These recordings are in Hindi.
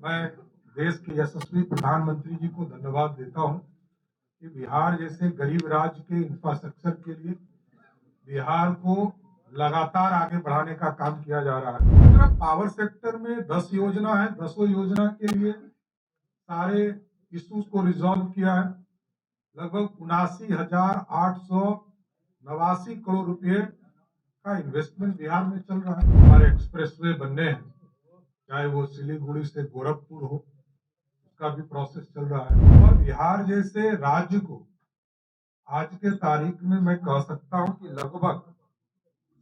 मैं देश के यशस्वी प्रधानमंत्री जी को धन्यवाद देता हूं कि बिहार जैसे गरीब राज्य के इंफ्रास्ट्रक्चर के लिए बिहार को लगातार आगे बढ़ाने का काम किया जा रहा है। दूसरा, पावर सेक्टर में 10 योजना है, 10 योजना के लिए सारे इश्यूज को रिजॉल्व किया है। लगभग 79,889 करोड़ रुपए का इन्वेस्टमेंट बिहार में चल रहा है। हमारे एक्सप्रेसवे बनने हैं, चाहे वो सिलीगुड़ी से गोरखपुर हो, उसका भी प्रोसेस चल रहा है। और बिहार जैसे राज्य को आज के तारीख में मैं कह सकता हूं कि लगभग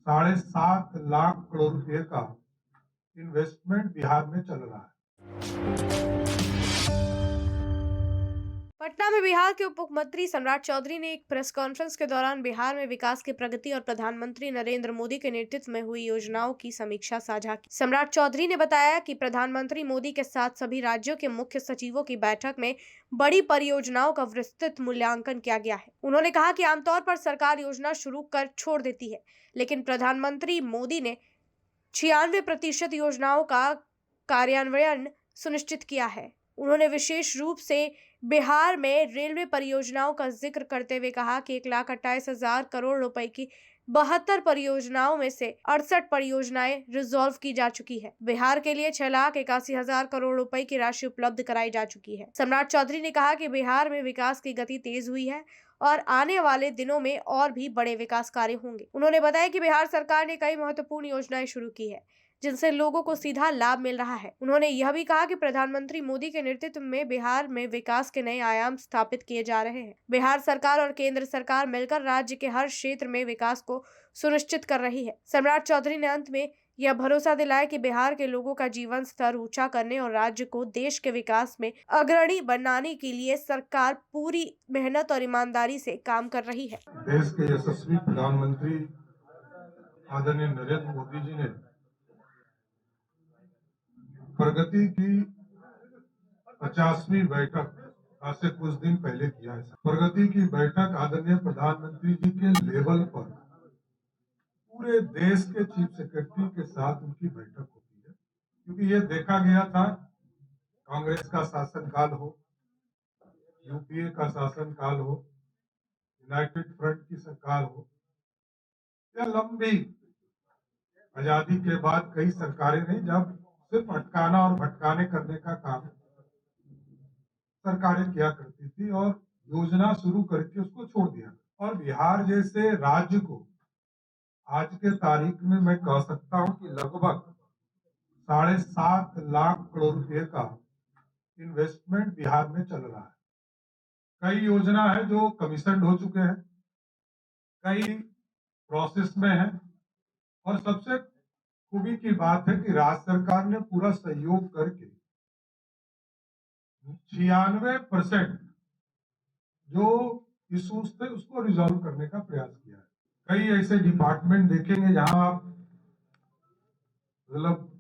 7.5 लाख करोड़ रुपए का इन्वेस्टमेंट बिहार में चल रहा है। पटना में बिहार के उप मुख्यमंत्री सम्राट चौधरी ने एक प्रेस कॉन्फ्रेंस के दौरान बिहार में विकास की प्रगति और प्रधानमंत्री नरेंद्र मोदी के नेतृत्व में हुई योजनाओं की समीक्षा साझा की। सम्राट चौधरी ने बताया कि प्रधानमंत्री मोदी के साथ सभी राज्यों के मुख्य सचिवों की बैठक में बड़ी परियोजनाओं का विस्तृत मूल्यांकन किया गया है। उन्होंने कहा कि आमतौर पर सरकार योजना शुरू कर छोड़ देती है, लेकिन प्रधानमंत्री मोदी ने 96% योजनाओं का कार्यान्वयन सुनिश्चित किया है। उन्होंने विशेष रूप से बिहार में रेलवे परियोजनाओं का जिक्र करते हुए कहा कि 1,28,000 करोड़ रुपए की 72 परियोजनाओं में से 68 परियोजनाएं रिजॉल्व की जा चुकी है। बिहार के लिए 6,81,000 करोड़ रुपए की राशि उपलब्ध कराई जा चुकी है। सम्राट चौधरी ने कहा कि बिहार में विकास की गति तेज हुई है और आने वाले दिनों में और भी बड़े विकास कार्य होंगे। उन्होंने बताया कि बिहार सरकार ने कई महत्वपूर्ण योजनाएं शुरू की है, जिनसे लोगों को सीधा लाभ मिल रहा है। उन्होंने यह भी कहा कि प्रधानमंत्री मोदी के नेतृत्व में बिहार में विकास के नए आयाम स्थापित किए जा रहे हैं। बिहार सरकार और केंद्र सरकार मिलकर राज्य के हर क्षेत्र में विकास को सुनिश्चित कर रही है। सम्राट चौधरी ने अंत में यह भरोसा दिलाया कि बिहार के लोगों का जीवन स्तर ऊंचा करने और राज्य को देश के विकास में अग्रणी बनाने के लिए सरकार पूरी मेहनत और ईमानदारी से काम कर रही है। देश के यशस्वी प्रधानमंत्री आदरणीय नरेंद्र मोदी जी ने प्रगति की 50वीं बैठक आज से कुछ दिन पहले किया है। प्रगति की बैठक आदरणीय प्रधानमंत्री जी के लेवल पर पूरे देश के चीफ सेक्रेटरी के साथ उनकी बैठक होती है, क्योंकि ये देखा गया था कांग्रेस का शासनकाल हो, यूपीए का शासनकाल हो, यूनाइटेड फ्रंट की सरकार हो या लंबी आजादी के बाद कई सरकारें नहीं, जब सिर्फ अटकाना और भटकाने करने का काम सरकारें किया करती थी और योजना शुरू करके उसको छोड़ दिया। और बिहार जैसे राज्य को आज के तारीख में मैं कह सकता हूं कि लगभग 7.5 लाख करोड़ रुपए का इन्वेस्टमेंट बिहार में चल रहा है। कई योजना है जो कमीशन हो चुके हैं, कई प्रोसेस में है, और सबसे खूबी की बात है कि राज्य सरकार ने पूरा सहयोग करके 96% जो इश्यूज थे उसको रिजॉल्व करने का प्रयास किया है। कई ऐसे डिपार्टमेंट देखेंगे जहां आप मतलब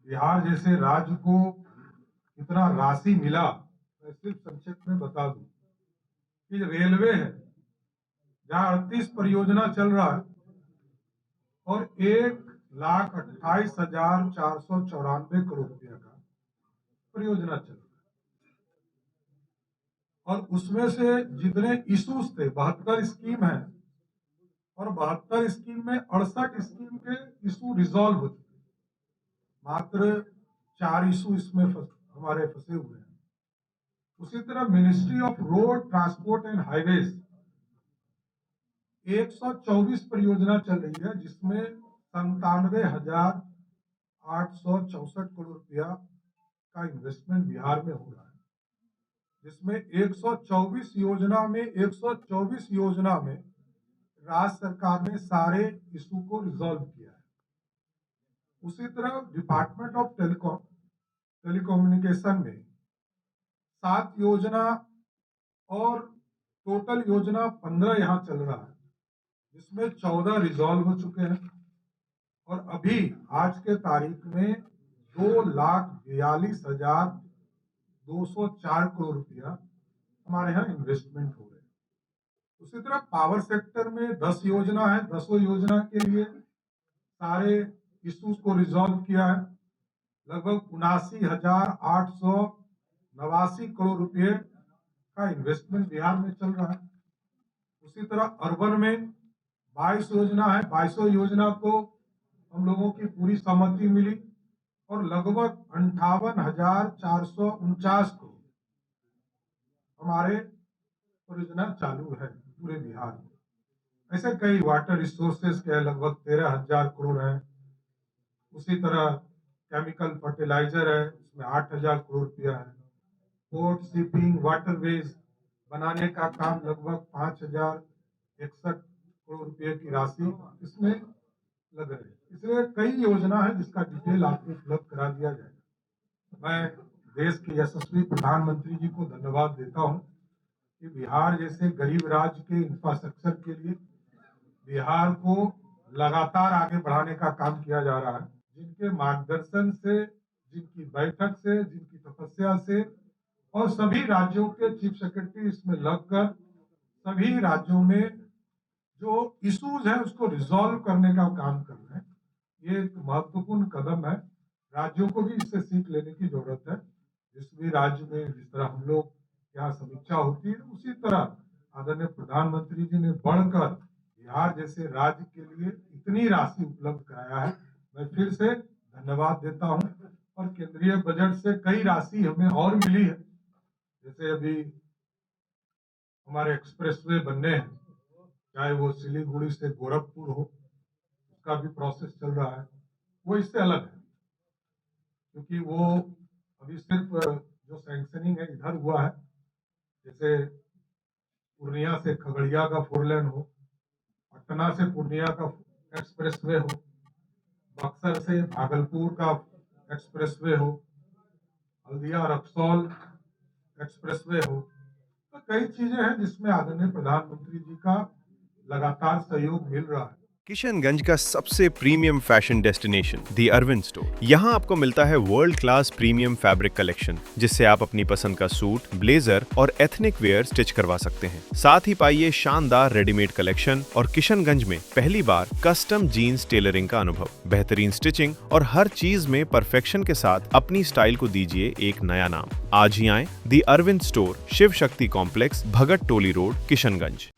बिहार जैसे राज्य को कितना राशि मिला, मैं सिर्फ संक्षेप में बता दूं कि रेलवे है जहां 38 परियोजना चल रहा है और 1,28,494 रुपया का परियोजना चल रहा है। और उसमें से जितने इश्यूज थे 72 स्कीम है और 72 स्कीम में 68 स्कीम के इशू रिजॉल्व हो चुके, मात्र 4 इशू इसमें हमारे फंसे हुए हैं। उसी तरह ministry of road transport and highways 124 परियोजना चल रही है, जिसमें 97,864 करोड़ रुपया का इन्वेस्टमेंट बिहार में हो रहा है, जिसमें 124 योजना में राज्य सरकार ने सारे इशू को रिजॉल्व किया है। उसी तरह डिपार्टमेंट ऑफ टेलीकम्युनिकेशन में 7 योजना और टोटल योजना 15 यहाँ चल रहा है, जिसमें 14 रिजॉल्व हो चुके हैं और अभी आज के तारीख में 2,42,204 करोड़ रुपया हमारे यहाँ इन्वेस्टमेंट हो रहे हैं। उसी तरह पावर सेक्टर में 10 योजना है, 10 योजना के लिए सारे इश्यूज को रिजॉल्व किया है। लगभग 79,889 करोड़ रुपए का इन्वेस्टमेंट बिहार में चल रहा है। उसी तरह अर्बन में 22 योजना है, 22 योजना को हम लोगों की पूरी सहमति मिली और लगभग 58,449 करोड़ हमारे परियोजना चालू है पूरे बिहार में। ऐसे कई वाटर रिसोर्सेज के लगभग 13,000 करोड़ है। उसी तरह केमिकल फर्टिलाइजर है, उसमें 8,000 करोड़ रुपया है। पोर्ट शिपिंग वाटरवेज बनाने का काम लगभग 5,061 करोड़ रुपए की राशि इसमें लग रही है। इसलिए कई योजना है जिसका डिटेल आपको उपलब्ध करा दिया जाएगा। मैं देश के यशस्वी प्रधानमंत्री जी को धन्यवाद देता हूं कि बिहार जैसे गरीब राज्य के इंफ्रास्ट्रक्चर के लिए बिहार को लगातार आगे बढ़ाने का काम किया जा रहा है। जिनके मार्गदर्शन से, जिनकी बैठक से, जिनकी तपस्या से और सभी राज्यों के चीफ सेक्रेटरी इसमें लगकर सभी राज्यों में जो इश्यूज है उसको रिजॉल्व करने का काम कर रहे हैं। ये एक महत्वपूर्ण कदम है। राज्यों को भी इससे सीख लेने की जरूरत है। जिस भी राज्य में जिस तरह हम लोग यहाँ समीक्षा होती है, उसी तरह आदरणीय प्रधानमंत्री जी ने बढ़कर बिहार जैसे राज्य के लिए इतनी राशि उपलब्ध कराया है। मैं फिर से धन्यवाद देता हूँ। और केंद्रीय बजट से कई राशि हमें और मिली है। जैसे अभी हमारे एक्सप्रेसवे बनने हैं, चाहे वो सिलीगुड़ी से गोरखपुर हो, उसका भी प्रोसेस चल रहा है। वो इससे अलग है क्योंकि वो अभी सिर्फ जो सैंक्शनिंग है इधर हुआ है। जैसे पूर्णिया से खगड़िया का 4 लेन हो, पटना से पूर्णिया का एक्सप्रेसवे हो, बक्सर से भागलपुर का एक्सप्रेसवे हो, हल्दिया रक्सौल एक्सप्रेसवे हो। तो कई चीजें हैं जिसमें आदरणीय प्रधानमंत्री जी का लगातार सहयोग मिल रहा है। किशनगंज का सबसे प्रीमियम फैशन डेस्टिनेशन दी अरविंद स्टोर। यहाँ आपको मिलता है world class premium fabric collection, जिससे आप अपनी पसंद का सूट, ब्लेजर और एथनिक वेयर स्टिच करवा सकते हैं। साथ ही पाइए शानदार रेडीमेड कलेक्शन और किशनगंज में पहली बार कस्टम जीन्स टेलरिंग का अनुभव। बेहतरीन स्टिचिंग और हर चीज में परफेक्शन के साथ अपनी स्टाइल को दीजिए एक नया नाम। आज ही आए दी अरविंद स्टोर, शिव शक्ति कॉम्प्लेक्स, भगत टोली रोड, किशनगंज।